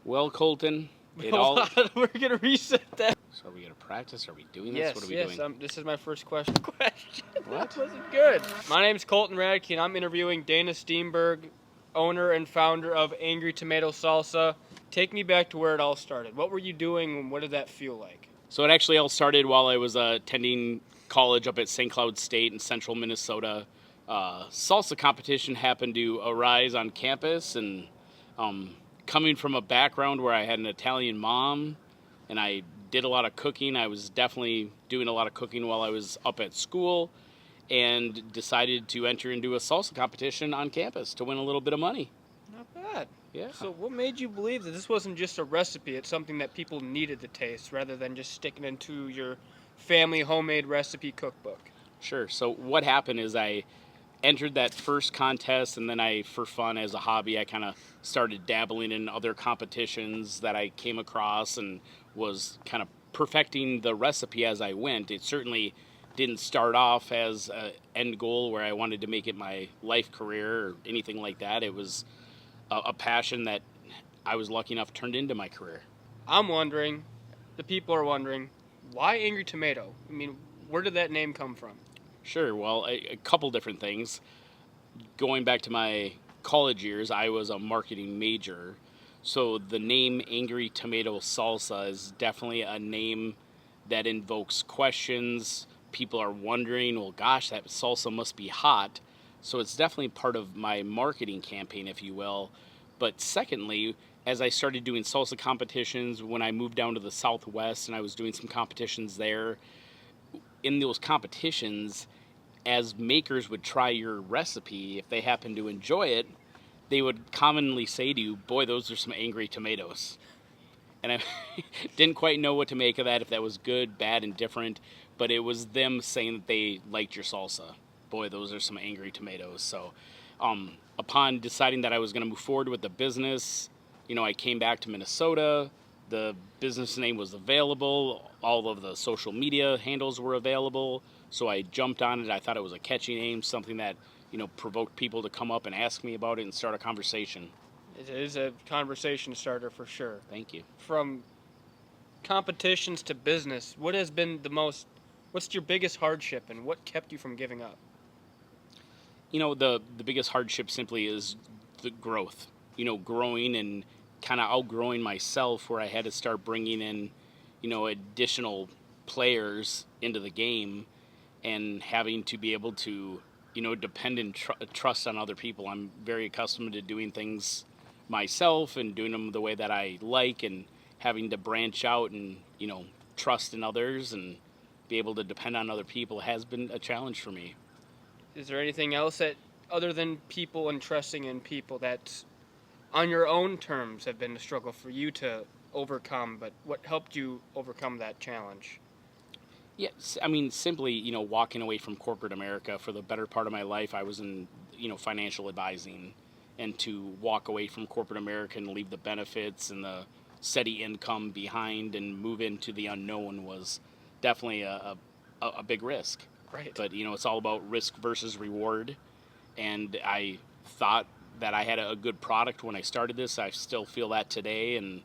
Well, Colton, Hold on, we're gonna reset that. So are we gonna practice? Are we doing this? Yes, What are we yes. doing? This is my first question. What? That wasn't good. My name's Colton Radke, and I'm interviewing Dana Steenberg, owner and founder of Angry Tomato Salsa. Take me back to where it all started. What were you doing, and what did that feel like? So it actually all started while I was attending college up at St. Cloud State in central Minnesota. Salsa competition happened to arise on campus, and coming from a background where I had an Italian mom and I did a lot of cooking, I was definitely doing a lot of cooking while I was up at school, and decided to enter into a salsa competition on campus to win a little bit of money. Not bad. Yeah. So what made you believe that this wasn't just a recipe, it's something that people needed to taste rather than just sticking into your family homemade recipe cookbook? Sure. So what happened is I entered that first contest, and then for fun, as a hobby, I kind of started dabbling in other competitions that I came across and was kind of perfecting the recipe as I went. It certainly didn't start off as an end goal where I wanted to make it my life career or anything like that. It was a passion that I was lucky enough turned into my career. I'm wondering, the people are wondering, why Angry Tomato? I mean, where did that name come from? Sure. Well, a couple different things. Going back to my college years, I was a marketing major. So the name Angry Tomato Salsa is definitely a name that invokes questions. People are wondering, well, gosh, that salsa must be hot. So it's definitely part of my marketing campaign, if you will. But secondly, as I started doing salsa competitions, when I moved down to the Southwest and I was doing some competitions there, in those competitions, as makers would try your recipe, if they happened to enjoy it, they would commonly say to you, boy, those are some angry tomatoes. And I didn't quite know what to make of that, if that was good, bad, indifferent, but it was them saying that they liked your salsa. Boy, those are some angry tomatoes. So upon deciding that I was going to move forward with the business, I came back to Minnesota. The business name was available. All of the social media handles were available. So I jumped on it. I thought it was a catchy name, something that, provoked people to come up and ask me about it and start a conversation. It is a conversation starter for sure. Thank you. From competitions to business, what's your biggest hardship and what kept you from giving up? The biggest hardship simply is the growth. Growing and kind of outgrowing myself, where I had to start bringing in, additional players into the game, and having to be able to, depend and trust on other people. I'm very accustomed to doing things myself and doing them the way that I like, and having to branch out and, trust in others and be able to depend on other people has been a challenge for me. Is there anything else that, other than people and trusting in people, that on your own terms have been a struggle for you to overcome, but what helped you overcome that challenge? Yes, I mean, simply, walking away from corporate America. For the better part of my life, I was in, financial advising, and to walk away from corporate America and leave the benefits and the steady income behind and move into the unknown was definitely a big risk. Right. But, it's all about risk versus reward. And I thought that I had a good product when I started this. I still feel that today. And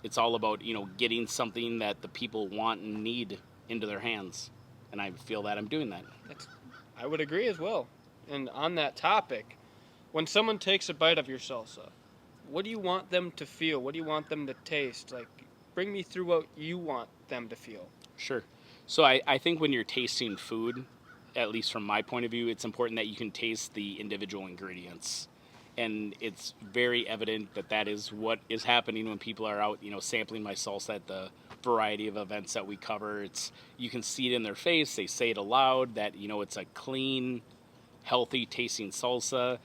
it's all about, getting something that the people want and need into their hands. And I feel that I'm doing that. I would agree as well. And on that topic, when someone takes a bite of your salsa, what do you want them to feel? What do you want them to taste? Like, bring me through what you want them to feel. Sure. So I think when you're tasting food, at least from my point of view, it's important that you can taste the individual ingredients. And it's very evident that that is what is happening when people are out, sampling my salsa at the variety of events that we cover. You can see it in their face. They say it aloud that, it's a clean, healthy tasting salsa.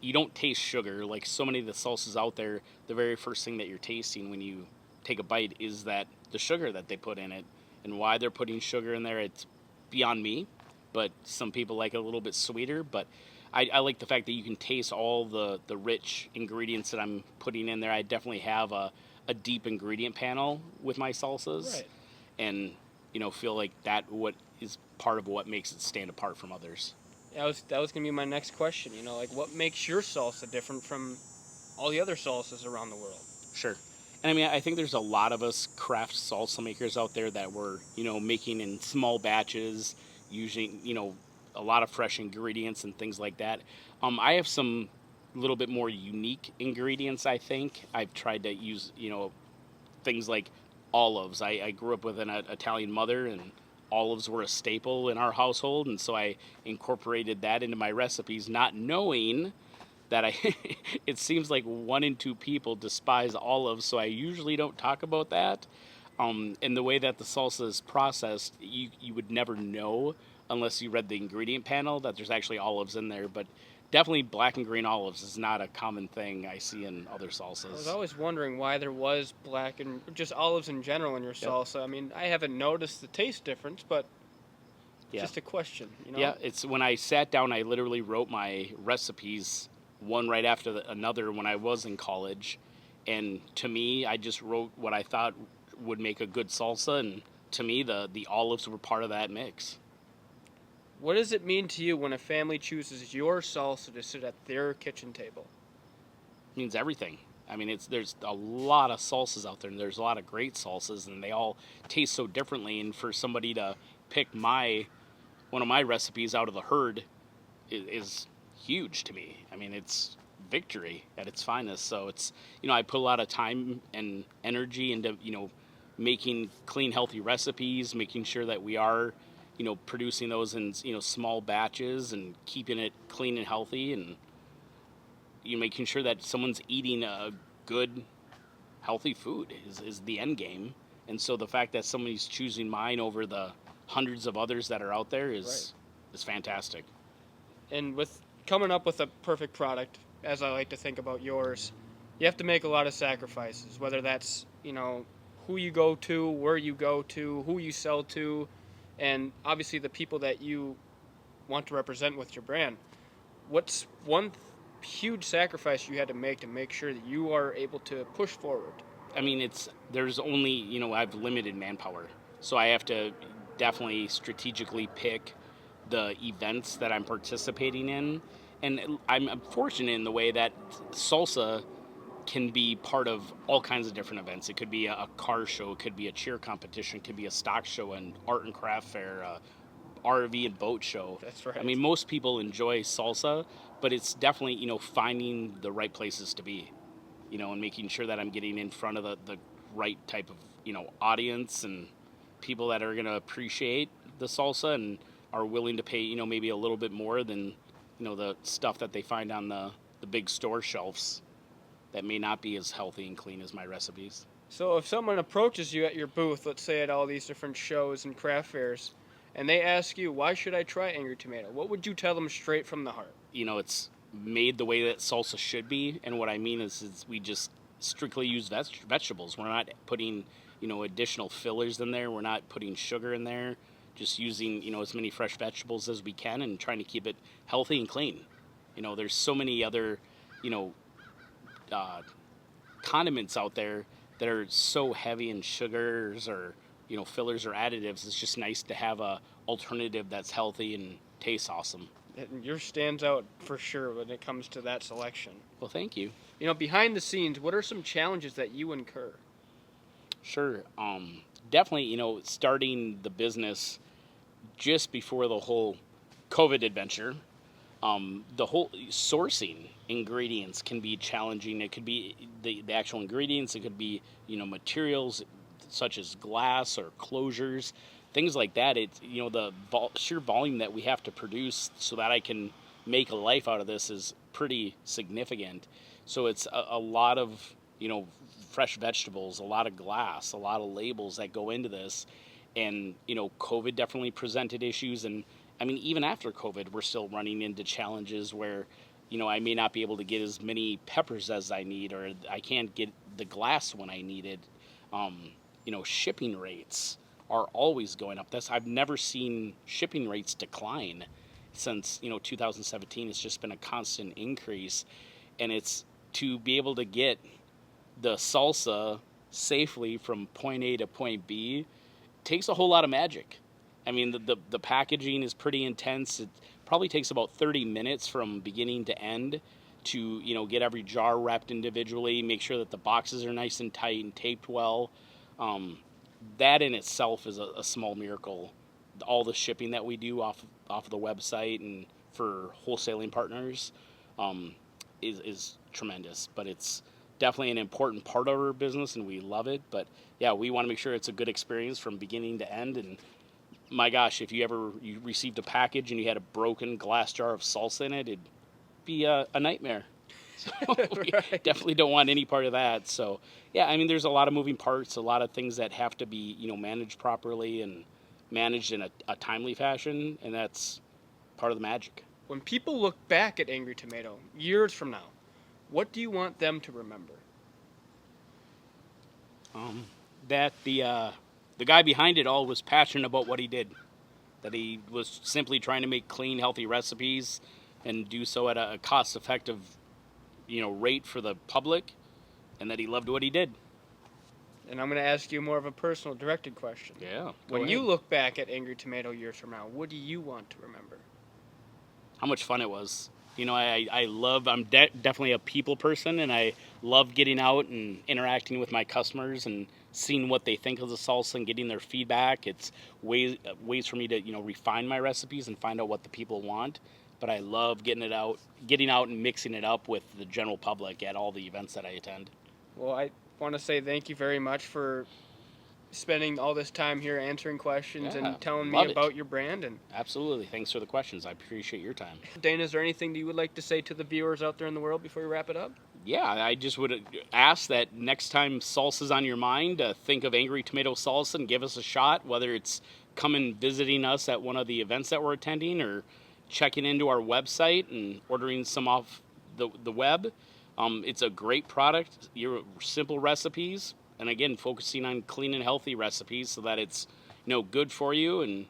You don't taste sugar. Like so many of the salsas out there, the very first thing that you're tasting when you take a bite is that the sugar that they put in it. And why they're putting sugar in there, it's beyond me. But some people like it a little bit sweeter. But I like the fact that you can taste all the rich ingredients that I'm putting in there. I definitely have a deep ingredient panel with my salsas. Right. And, feel like that what is part of what makes it stand apart from others. That was going to be my next question. Like, what makes your salsa different from all the other salsas around the world? Sure. And I mean, I think there's a lot of us craft salsa makers out there that were, making in small batches, using, a lot of fresh ingredients and things like that. I have some little bit more unique ingredients, I think. I've tried to use, things like olives. I grew up with an Italian mother, and olives were a staple in our household. And so I incorporated that into my recipes, not knowing that I it seems like 1 in 2 people despise olives, so I usually don't talk about that. And the way that the salsa is processed, you would never know unless you read the ingredient panel that there's actually olives in there. But definitely black and green olives is not a common thing I see in other I was salsas. always wondering why there was black and just olives in general in your Yep. salsa. I mean, I haven't noticed the taste difference, but Yeah. just a question, you know? Yeah, it's when I sat down, I literally wrote my recipes one right after another when I was in college. And to me, I just wrote what I thought would make a good salsa. And to me, the olives were part of that mix. What does it mean to you when a family chooses your salsa to sit at their kitchen table? It means everything. I mean, there's a lot of salsas out there, and there's a lot of great salsas, and they all taste so differently. And for somebody to pick one of my recipes out of the herd is huge to me. I mean, it's victory at its finest. So it's, I put a lot of time and energy into, making clean, healthy recipes, making sure that we are, producing those in, small batches and keeping it clean and healthy, and making sure that someone's eating a good, healthy food is the end game. And so the fact that somebody's choosing mine over the hundreds of others that are out there Right. is fantastic. And with coming up with a perfect product, as I like to think about yours, you have to make a lot of sacrifices, whether that's, who you go to, where you go to, who you sell to, and obviously the people that you want to represent with your brand. What's one huge sacrifice you had to make sure that you are able to push forward? I mean, there's only, I have limited manpower. So I have to definitely strategically pick the events that I'm participating in. And I'm fortunate in the way that salsa can be part of all kinds of different events. It could be a car show, it could be a cheer competition, it could be a stock show, an art and craft fair, RV and boat show. That's I right. mean, most people enjoy salsa, but it's definitely, finding the right places to be, and making sure that I'm getting in front of the right type of, audience and people that are going to appreciate the salsa and are willing to pay, maybe a little bit more than, the stuff that they find on the big store shelves that may not be as healthy and clean as my recipes. So if someone approaches you at your booth, let's say at all these different shows and craft fairs, and they ask you, why should I try Angry Tomato? What would you tell them straight from the heart? It's made the way that salsa should be. And what I mean is we just strictly use vegetables. We're not putting, additional fillers in there. We're not putting sugar in there. Just using, as many fresh vegetables as we can and trying to keep it healthy and clean. There's so many other, you know, uh, condiments out there that are so heavy in sugars or, fillers or additives. It's just nice to have a alternative that's healthy and tastes awesome. And yours stands out for sure when it comes to that selection. Well, thank you. Behind the scenes, what are some challenges that you incur? Sure. Definitely, starting the business just before the whole COVID adventure, the whole sourcing ingredients can be challenging. It could be the actual ingredients. It could be, materials such as glass or closures, things like that. It's, the sheer volume that we have to produce so that I can make a life out of this is pretty significant. So it's a lot of, fresh vegetables, a lot of glass, a lot of labels that go into this. And, COVID definitely presented issues. And I mean, even after COVID, we're still running into challenges where, I may not be able to get as many peppers as I need, or I can't get the glass when I need it. Shipping rates are always going up. I've never seen shipping rates decline since, 2017. It's just been a constant increase. And it's to be able to get the salsa safely from point A to point B takes a whole lot of magic. I mean, the packaging is pretty intense. It probably takes about 30 minutes from beginning to end to, get every jar wrapped individually, make sure that the boxes are nice and tight and taped well. That in itself is a small miracle. All the shipping that we do off of the website and for wholesaling partners is tremendous. But it's definitely an important part of our business, and we love it. But yeah, we want to make sure it's a good experience from beginning to end. And my gosh, if you received a package and you had a broken glass jar of salsa in it, it'd be a nightmare. So we Right. definitely don't want any part of that. So yeah, I mean, there's a lot of moving parts, a lot of things that have to be, managed properly and managed in a timely fashion, and that's part of the magic. When people look back at Angry Tomato years from now, what do you want them to remember? That the guy behind it all was passionate about what he did. That he was simply trying to make clean, healthy recipes and do so at a cost-effective, rate for the public, and that he loved what he did. And I'm going to ask you more of a personal, directed question. Yeah. When you look back at Angry Tomato years from now, what do you want to remember? How much fun it was. I'm definitely a people person, and I love getting out and interacting with my customers and seeing what they think of the salsa and getting their feedback. It's ways for me to, refine my recipes and find out what the people want. But I love getting out and mixing it up with the general public at all the events that I attend. Well, I want to say thank you very much for spending all this time here answering questions Yeah, and telling love me it. about your brand. And Absolutely. Thanks for the questions. I appreciate your time. Dana, is there anything that you would like to say to the viewers out there in the world before we wrap it up? Yeah, I just would ask that next time salsa's on your mind, think of Angry Tomato Salsa and give us a shot, whether it's coming visiting us at one of the events that we're attending or checking into our website and ordering some off the web. It's a great product, your simple recipes, and again, focusing on clean and healthy recipes so that it's, good for you and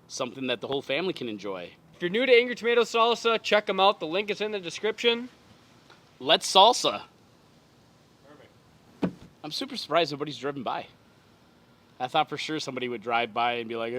something that the whole family can enjoy. If you're new to Angry Tomato Salsa, check them out. The link is in the description. Let's salsa. Perfect. I'm super surprised nobody's driven by. I thought for sure somebody would drive by and be like,